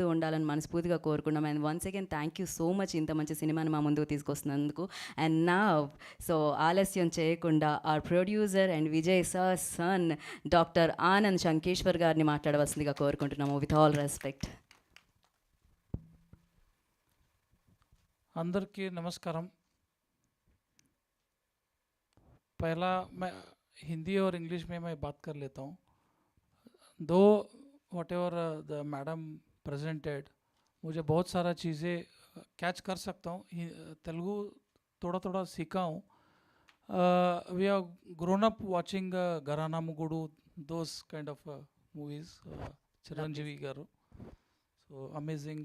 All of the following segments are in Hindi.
చేస్తూ ఉండాలని మనస్ఫూర్తిగా కోరుకున్నాం. And once again thank you so much ఇంత మంచి సినిమాని మా ముందుకు తీసుకొస్తున్నందుకు. అండ్ నా సో ఆలస్యం చేయకుండా our producer and Vijay sir son doctor Anand Sankeshwar గారిని మాట్లాడవలసిందిగా కోరుకుంటున్నాము విత్ ఆల్ రెస్పెక్ట్. అందరికీ నమస్కారం. पहला मैं हिंदी और इंग्लिश में मैं बात कर लेता हूँ. दो what ever the madam presented मुझे बहुत सारा चीज़ें कैच कर सकता हूँ. तेलुगु थोड़ा थोड़ा सीखा हूँ. We have grown up watching Gharana Mogudu those kind of movies. Chiranjeevi garu. So amazing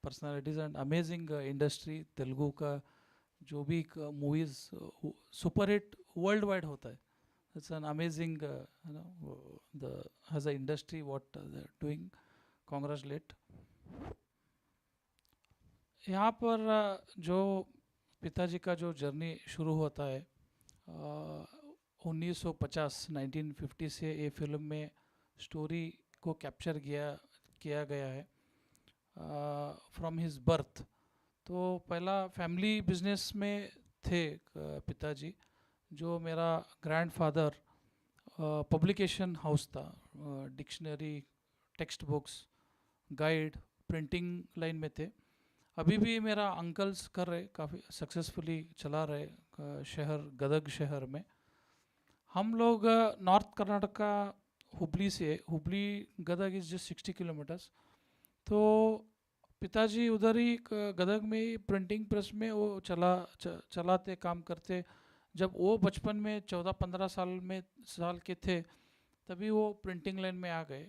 personalities and amazing industry. Telugu का जो भी movies super hit worldwide होता है. It's an amazing the has a industry what they are doing. Congratulate. यहाँ पर जो पिताजी का जो जर्नी शुरू होता है 1950 से ये फिल्म में स्टोरी को कैप्चर किया गया है फ्रॉम हिज बर्थ. तो पहला फैमिली बिजनेस में थे पिताजी. जो मेरा ग्रैंडफादर पब्लिकेशन हाउस था. Dictionary, text books, guide, printing line में थे. अभी भी मेरा अंकल्स कर रहे, काफ़ी सक्सेसफुली चला रहे शहर गदग शहर में. हम लोग नॉर्थ कर्नाटका हुबली से, Hubli Gadag is just 60 kilometres. तो पिताजी उधर ही गदग में ही प्रिंटिंग प्रेस में वो चलाते काम करते. जब वो बचपन में 14-15 साल के थे तभी वो प्रिंटिंग लाइन में आ गए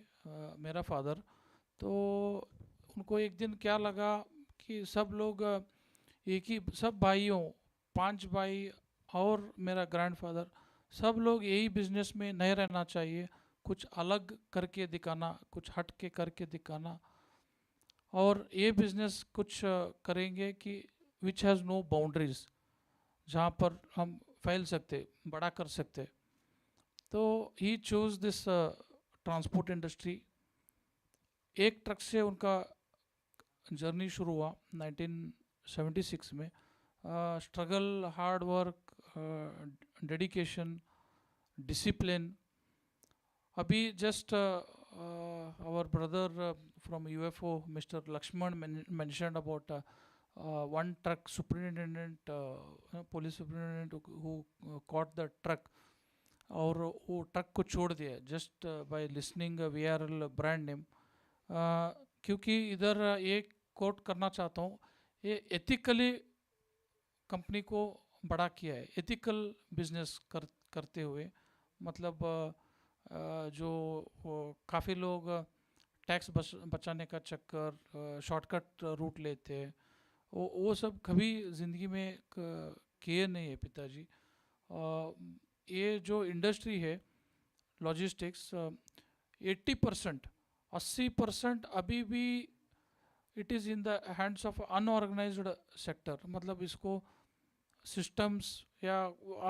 मेरा फादर. तो उनको एक दिन क्या लगा कि सब लोग एक ही, सब भाइयों 5 भाई और मेरा ग्रैंडफादर, सब लोग यही बिजनेस में नहीं रहना चाहिए. कुछ अलग करके दिखाना, कुछ हट के करके दिखाना. और ये बिज़नेस कुछ करेंगे कि विच हैज़ नो बाउंड्रीज, जहाँ पर हम फैल सकते, बड़ा कर सकते. तो ही चूज दिस ट्रांसपोर्ट इंडस्ट्री. एक ट्रक से उनका जर्नी शुरू हुआ 1976 में. Struggle, hard work, dedication, discipline. अभी just our brother from UFO, Mr. Lakshman mentioned about one truck superintendent, police superintendent who caught the truck. और वो ट्रक को छोड़ दिया just by listening VRL brand name. क्योंकि इधर एक कोट करना चाहता हूँ, ये एथिकली कंपनी को बड़ा किया है. एथिकल बिजनेस करते हुए, मतलब जो काफ़ी लोग टैक्स बचाने का चक्कर, शॉर्टकट रूट लेते हैं, वो सब कभी ज़िंदगी में किए नहीं है पिताजी. ये जो इंडस्ट्री है लॉजिस्टिक्स, 80% अभी भी it is in the hands of unorganised sector. मतलब इसको सिस्टम्स या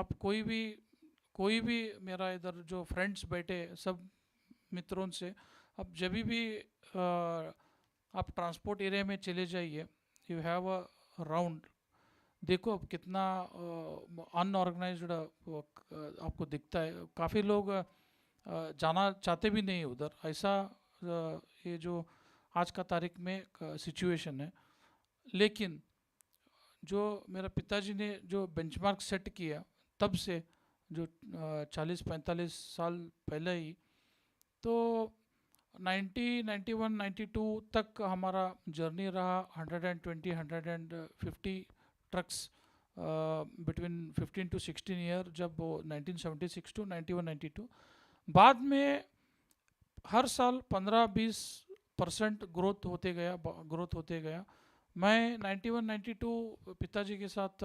आप कोई भी मेरा इधर जो फ्रेंड्स बैठे सब मित्रों से, अब जब भी आप ट्रांसपोर्ट एरिया में चले जाइए, यू हैव अ राउंड, देखो अब कितना अनऑर्गेनाइज्ड आपको दिखता है. काफ़ी लोग जाना चाहते भी नहीं उधर. ऐसा ये जो आज का तारीख में सिचुएशन है. लेकिन जो मेरा पिताजी ने जो बेंचमार्क सेट किया तब से, जो 40-45 साल पहले ही, तो 91-92 तक हमारा जर्नी रहा. 120-150 ट्रक्स बिटवीन 15 to 16 ईयर, जब वो 1976 to 91-92. बाद में हर साल 15-20% ग्रोथ होते गया. मैं 91-92 पिताजी के साथ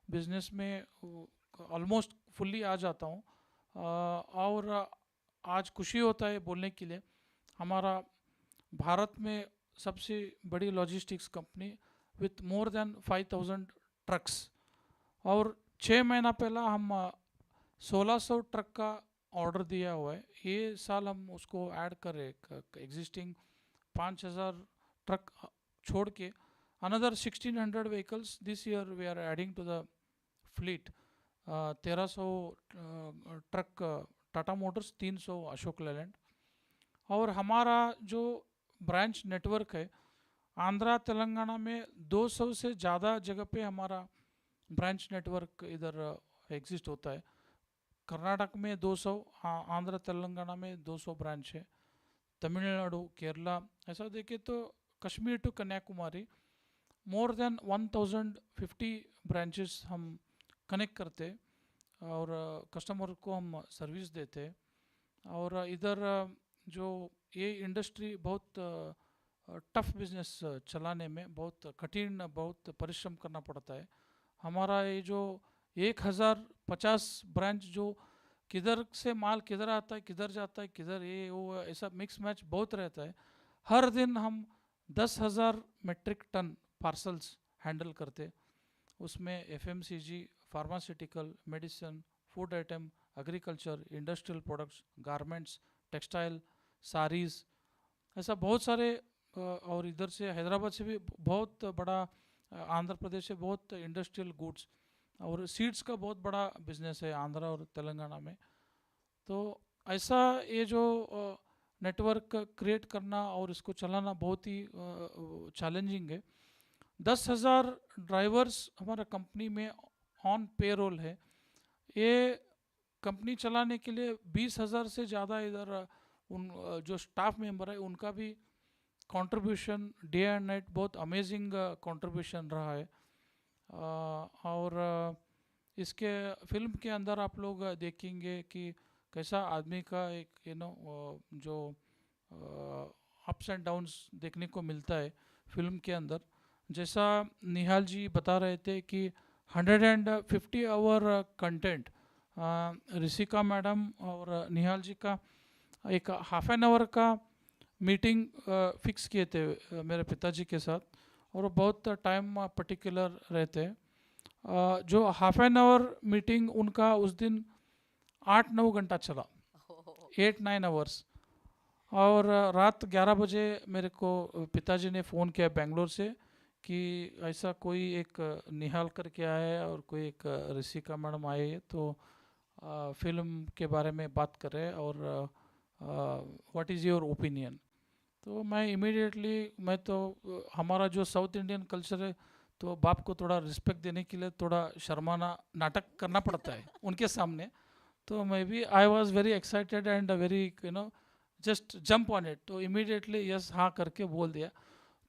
बिजनेस में ऑलमोस्ट फुल्ली आ जाता हूँ. और आज खुशी होता है बोलने के लिए, हमारा भारत में सबसे बड़ी logistics company with more than 5000 trucks. और 6 महीना पहला हम 1600 ट्रक का ऑर्डर दिया हुआ है. ये साल हम उसको ऐड कर रहे. एग्जिस्टिंग 5000 ट्रक छोड़ के another 1600 vehicles this year we are adding to the fleet. 1300 truck Tata Motors, 300 Ashok Leyland. और हमारा जो ब्रांच नेटवर्क है आंध्रा तेलंगाना में 200 से ज़्यादा जगह पे हमारा ब्रांच नेटवर्क इधर एग्जिस्ट होता है। कर्नाटक में 200, आंध्र तेलंगाना में 200 ब्रांच है, तमिलनाडु, केरला, ऐसा देखे तो Kashmir to Kanyakumari more than 1050 branches हम कनेक्ट करते और कस्टमर को हम सर्विस देते। और इधर जो ये इंडस्ट्री बहुत टफ बिजनेस चलाने में बहुत कठिन, बहुत परिश्रम करना पड़ता है। हमारा ये जो 1050 ब्रांच जो किधर से माल किधर आता है, किधर जाता है, किधर ये वो, ऐसा मिक्स मैच बहुत रहता है। हर दिन हम 10,000 मेट्रिक टन पार्सल्स हैंडल करते। उसमें FMCG, pharmaceutical, medicine, food item, agriculture, industrial products, garments, textile, saris, ऐसा बहुत सारे। और इधर से हैदराबाद से भी बहुत बड़ा, आंध्र प्रदेश से बहुत इंडस्ट्रियल गुड्स और सीड्स का बहुत बड़ा बिजनेस है आंध्रा और तेलंगाना में। तो ऐसा ये जो नेटवर्क क्रिएट करना और इसको चलाना बहुत ही चैलेंजिंग है। 10,000 ड्राइवर्स हमारा कंपनी में ऑन पेरोल है। ये कंपनी चलाने के लिए 20,000 से ज़्यादा इधर उन जो स्टाफ मेंबर है उनका भी कंट्रीब्यूशन डे एंड नाइट बहुत अमेजिंग कंट्रीब्यूशन रहा है। और इसके फिल्म के अंदर आप लोग देखेंगे कि कैसा आदमी का एक जो अप्स एंड डाउन्स देखने को मिलता है फिल्म के अंदर। जैसा निहाल जी बता रहे थे कि 150 आवर कंटेंट, ऋषिका मैडम और निहाल जी का एक हाफ एन आवर का मीटिंग फिक्स किए थे मेरे पिताजी के साथ, और बहुत टाइम पर्टिकुलर रहते हैं। जो हाफ एन आवर मीटिंग उनका उस दिन 8-9 घंटा चला, 8-9 आवर्स। और रात 11 बजे मेरे को पिताजी ने फ़ोन किया बेंगलोर से कि ऐसा कोई एक निहाल करके आया है और कोई एक ऋषिका मैडम आए है, तो फिल्म के बारे में बात कर रहे हैं और व्हाट इज़ योर ओपिनियन। तो मैं इमीडिएटली, मैं तो हमारा जो साउथ इंडियन कल्चर है तो बाप को थोड़ा रिस्पेक्ट देने के लिए थोड़ा शर्माना नाटक करना पड़ता है उनके सामने। तो मैं भी I was very excited and very just jump on it, तो इमीडिएटली यस हाँ करके बोल दिया।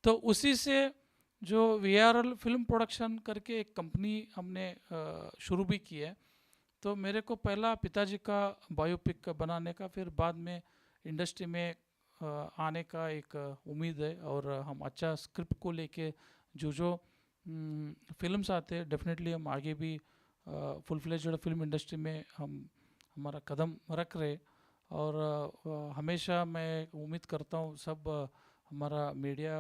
तो उसी से जो VRL फिल्म प्रोडक्शन करके एक कंपनी हमने शुरू भी की है। तो मेरे को पहला पिताजी का बायोपिक बनाने का, फिर बाद में इंडस्ट्री में आने का एक उम्मीद है। और हम अच्छा स्क्रिप्ट को लेके जो फिल्म्स आते हैं डेफिनेटली हम आगे भी फुल फ्लेज्ड फिल्म इंडस्ट्री में हमारा कदम रख रहे। और हमेशा मैं उम्मीद करता हूँ सब हमारा मीडिया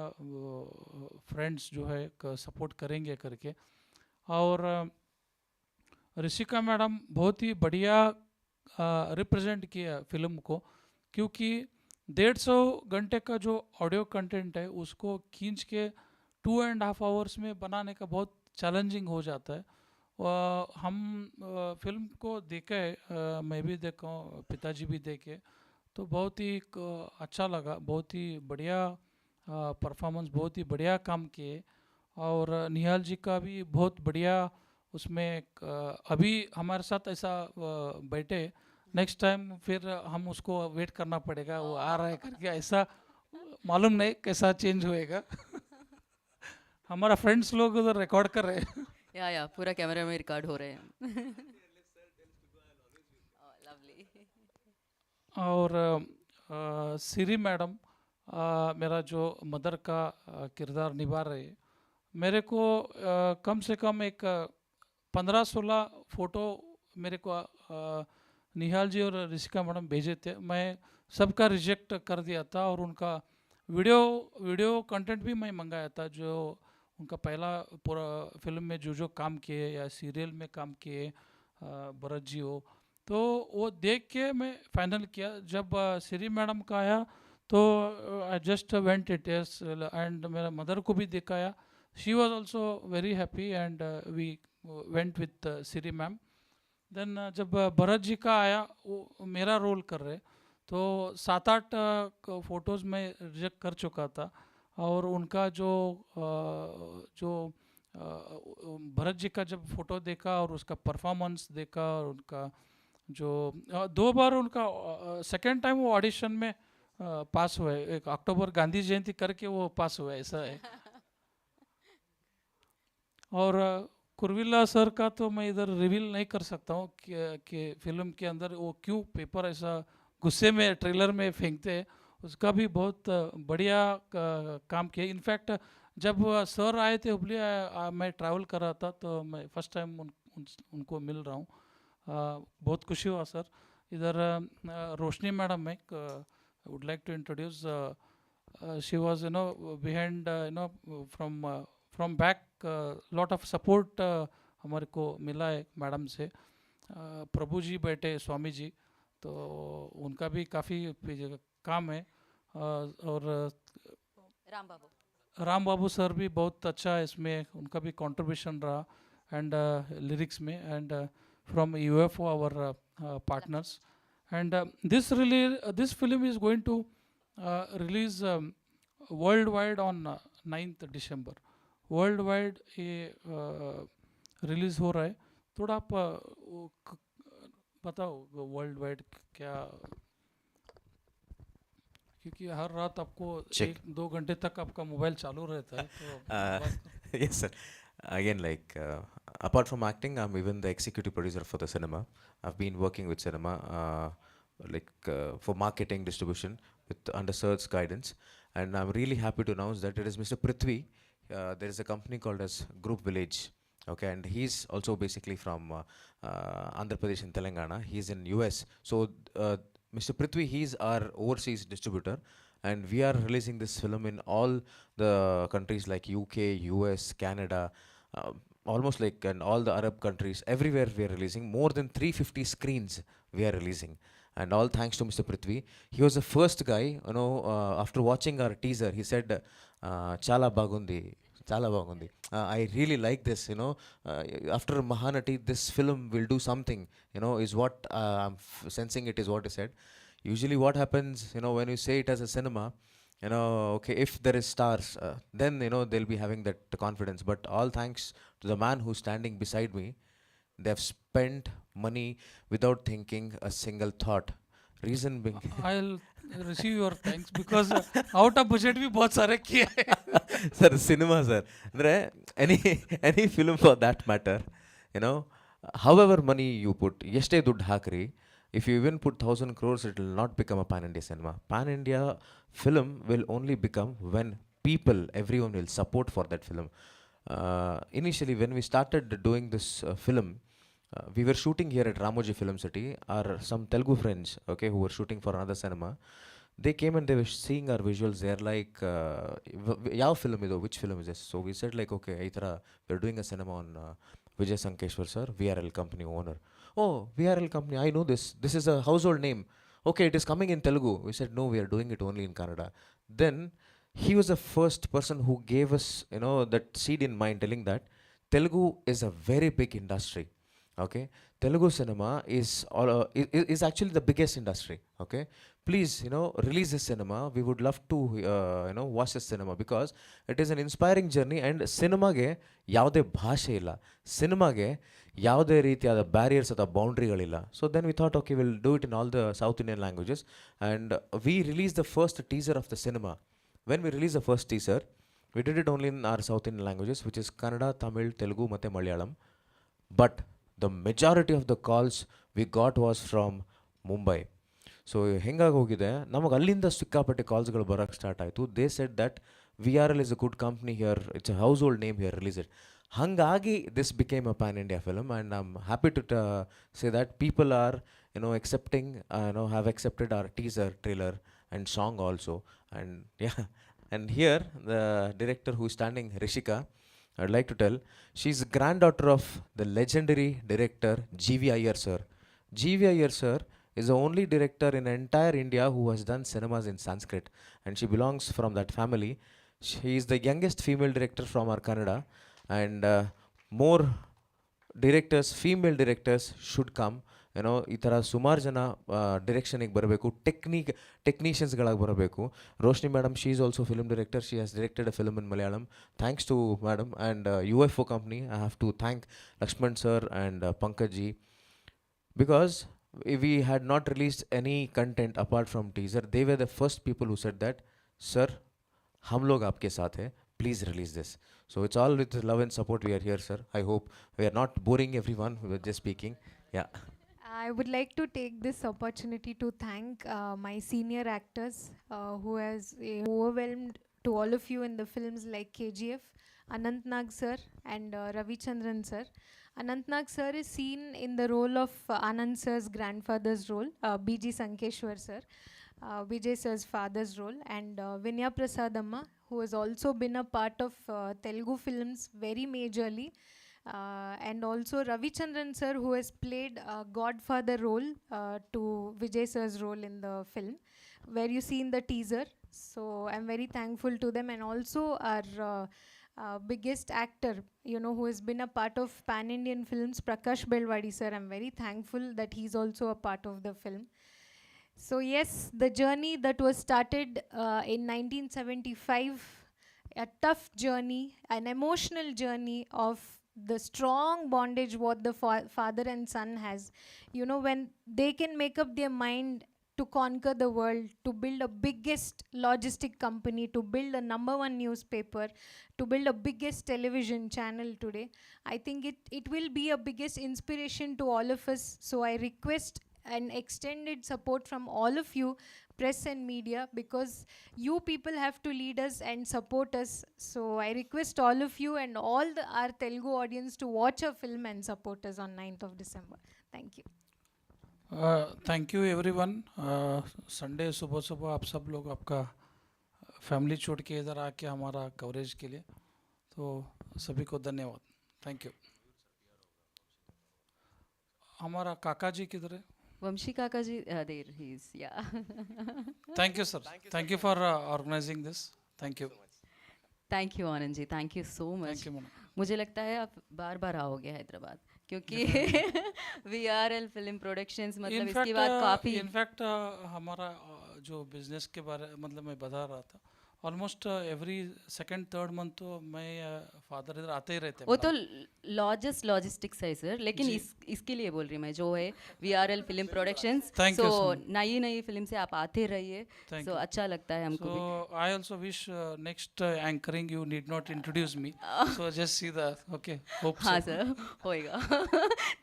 फ्रेंड्स जो है सपोर्ट करेंगे करके। और ऋषिका मैडम बहुत ही बढ़िया रिप्रेजेंट किया फिल्म को, क्योंकि 150 घंटे का जो ऑडियो कंटेंट है उसको खींच के 2.5 आवर्स में बनाने का बहुत चैलेंजिंग हो जाता है। हम फिल्म को देखे, मैं भी देखा हूँ, पिताजी भी देखे, तो बहुत ही अच्छा लगा। बहुत ही बढ़िया परफॉर्मेंस, बहुत ही बढ़िया काम किए। और निहाल जी का भी बहुत बढ़िया उसमें अभी हमारे साथ ऐसा बैठे, नेक्स्ट टाइम फिर हम उसको वेट करना पड़ेगा, वो आ रहा है करके, ऐसा मालूम नहीं कैसा चेंज होएगा। हमारा फ्रेंड्स लोग उधर रिकॉर्ड कर रहे हैं। या पूरा कैमरा में रिकॉर्ड हो रहे हैं। लवली। और सीरी मैडम मेरा जो मदर का किरदार निभा रहे, मेरे को कम से कम एक 15-16 फ़ोटो मेरे को निहाल जी और ऋषिका मैडम भेजे थे। मैं सबका रिजेक्ट कर दिया था और उनका वीडियो कंटेंट भी मैं मंगाया था, जो उनका पहला पूरा फिल्म में जो काम किए या सीरियल में काम किए भरत जी हो, तो वो देख के मैं फाइनल किया। जब श्री मैडम का आया तो I just went it yes, and मेरा मदर को भी दिखाया. She was also very happy and we went with Siri ma'am. Then जब भरत जी का आया, वो मेरा रोल कर रहे, तो 7-8 फोटोज़ में रिजेक्ट कर चुका था. और उनका जो भरत जी का जब फोटो देखा और उसका परफॉर्मेंस देखा, और उनका जो 2 बार उनका सेकेंड टाइम वो ऑडिशन में पास हुए. एक अक्टूबर गांधी जयंती करके वो पास हुआ, ऐसा है. और कुरविला सर का तो मैं इधर रिवील नहीं कर सकता हूँ कि फिल्म के अंदर वो क्यों पेपर ऐसा गुस्से में ट्रेलर में फेंकते हैं. उसका भी बहुत बढ़िया काम किया. इनफैक्ट जब सर आए थे हुबली, मैं ट्रैवल कर रहा था, तो मैं फर्स्ट टाइम उनको मिल रहा हूँ. बहुत खुशी हुआ सर. इधर रोशनी मैडम है, would like to introduce. She was behind from back. Lot of support हमारे को मिला है मैडम से. प्रभु जी बैठे, स्वामी जी, तो उनका भी काफ़ी काम है. और राम बाबू सर भी बहुत अच्छा है इसमें, उनका भी कंट्रीब्यूशन रहा. एंड लिरिक्स में, and from UFO our partners. And this film is going to release worldwide on 9th December. World wide ये रिलीज हो रहा है. थोड़ा आप बताओ वर्ल्ड वाइड क्या, क्योंकि हर रात आपको Check. 1-2 घंटे तक आपका मोबाइल चालू रहता है, तो Uh, बात करो. yes, sir. Again, like apart from acting, I'm even the executive producer for the cinema. I've been working with cinema, for marketing, distribution, with under sir's guidance, and I'm really happy to announce that it is Mr. Prithvi. There is a company called as Group Village. Okay, and he's also basically from Andhra Pradesh and Telangana. He's in US. So Mr. Prithvi, he's our overseas distributor, and we are releasing this film in all the countries like UK, US, Canada, almost like, and all the Arab countries. Everywhere we are releasing. More than 350 screens we are releasing. And all thanks to Mr. Prithvi. He was the first guy, after watching our teaser, he said, Chala Bagundi. Chala Bagundi. I really like this, after Mahanati, this film will do something, is what I'm sensing it is what he said. Usually what happens, when you say it as a cinema, okay, if there is stars, then, they'll be having that confidence. But all thanks to the man who's standing beside me, they've spent money without thinking a single thought. Reason being, I'll receive your thanks, because out of budget भी बहुत सारे किए हैं. sir, cinema, sir. Andre, any film for that matter, however money you put, yeste ದುಡ್ಡು ಹಾಕ್ರಿ, if you even put 1,000 crores, it will not become a pan-India cinema. Pan-India film will only become when people, everyone will support for that film. Initially, when we started doing this film, we were shooting here at Ramoji Film City. Our some Telugu friends, okay, who were shooting for another cinema, they came and they were seeing our visuals. They're like, "Yav film ido? Which film is this?" So we said like, "Okay, itara, we're doing a cinema on Vijay Sankeshwar sir, VRL company owner." "Oh, VRL company, I know this. This is a household name. Okay, it is coming in Telugu." We said, "No, we are doing it only in Kannada." Then he was the first person who gave us, that seed in mind, telling that Telugu is a very big industry. Okay, Telugu cinema is actually the biggest industry. Okay, please, release this cinema. We would love to, watch this cinema, because it is an inspiring journey. And cinema ge ಯಾವುದೇ ಭಾಷೆ ಇಲ್ಲ, ಸಿನಿಮಾಗೆ ಯಾವುದೇ ರೀತಿಯಾದ ಬ್ಯಾರಿಯರ್ಸ್ ಅಥವಾ ಬೌಂಡ್ರಿಗಳಿಲ್ಲ. So then we thought, okay, will do it in all the south Indian languages. And we release the first teaser of the cinema. When we release the first teaser, we did it only in our south Indian languages, which is Kannada, Tamil, Telugu ಮತ್ತು Malayalam. But the majority of the calls we got was from Mumbai. So ಹೆಂಗಾಗಿ ಹೋಗಿದೆ, ನಮಗೆ ಅಲ್ಲಿಂದ ಸಿಕ್ಕಾಪಟ್ಟೆ ಕಾಲ್ಸ್ಗಳು ಬರೋಕ್ಕೆ ಸ್ಟಾರ್ಟ್ ಆಯಿತು. They said that VRL is a good company here, it's a household name here, release it. ಹಾಗಾಗಿ this became a pan-India film, and I'm happy to say that people are, accepting, have accepted our teaser, trailer and song also. And yeah, and here the director who is standing, Rishika, I'd like to tell, she's granddaughter of the legendary director G.V. Iyer sir. G.V. Iyer sir is the only director in entire India who has done cinemas in Sanskrit, and she belongs from that family. She is the youngest female director from our Kannada, and more directors, female directors should come. ಈ ಥರ ಸುಮಾರು ಜನ ಡಿರೆಕ್ಷನಿಗೆ ಬರಬೇಕು, ಟೆಕ್ನಿಷಿಯನ್ಸ್ಗಳಾಗಿ ಬರಬೇಕು. Roshni madam, she is also film director. She has directed a film in Malayalam. Thanks to madam and UFO company. I have to thank Lakshman sir and Pankaj ji, because we had not released any content apart from teaser. They were the first people who said that, sir, hum log aapke saath hai, please release this. So it's all with love and support we are here, sir. I hope we are not boring everyone with just speaking. Yeah. I would like to take this opportunity to thank my senior actors who has overwhelmed to all of you in the films like KGF, Anant Nag sir and Ravichandran sir. Anant Nag sir is seen in the role of Anand sir's grandfather's role, BG Sankeshwar sir, Vijay sir's father's role, and Vinaya Prasadamma, who has also been a part of Telugu films very majorly. And also Ravichandran sir, who has played a godfather role to Vijay sir's role in the film, where you see in the teaser. So I'm very thankful to them, and also our biggest actor, who has been a part of pan-Indian films, Prakash Belwadi sir. I'm very thankful that he's also a part of the film. So yes, the journey that was started in 1975, a tough journey, an emotional journey of the strong bondage what the father and son has. When they can make up their mind to conquer the world, to build a biggest logistic company, to build a #1 newspaper, to build a biggest television channel today, I think it will be a biggest inspiration to all of us. So I request an extended support from all of you, press and media, because you people have to lead us and support us. So I request all of you and all our Telugu audience to watch our film and support us on 9th of December. Thank you. Thank you everyone. Sunday सुबह सुबह आप सब लोग आपका फैमिली छोड़ के इधर आके हमारा कवरेज के लिए, तो सभी को धन्यवाद. Thank you. हमारा काका जी किधर है? Vamshi Kakaji, there he is, yeah. Thank you sir. Thank you for organising this. Thank you. Thank you Anand ji, thank you so much. Thank you madam. मुझे लगता है आप बार बार आओगे हैदराबाद, क्योंकि VRL फिल्म प्रोडक्शंस मतलब इसके बाद काफ़ी इनफैक्ट हमारा जो बिजनेस के बारे मतलब मैं बता रहा था, almost every second third month तो मैं फादर इधर आते ही रहते हैं. वो तो लॉजिस्टिक्स है सर, लेकिन इसके लिए बोल रही मैं, जो है VRL film productions. Thank you, so sir. नई फिल्म से आप आते रहिए, Thank सो you. अच्छा लगता है हमको भी. So I also wish next anchoring you need not introduce me. So just see the okay. Hope हाँ so. सर, होएगा.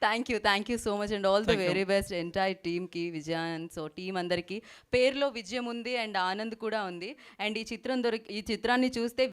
Thank you so much and all the Thank you. Very best entire టీమ్కి, విజయాన్. సో టీం అందరికీ పేరులో విజయం ఉంది అండ్ ఆనంద్ కూడా ఉంది. అండ్ ఈ చిత్రాన్ని చూస్తే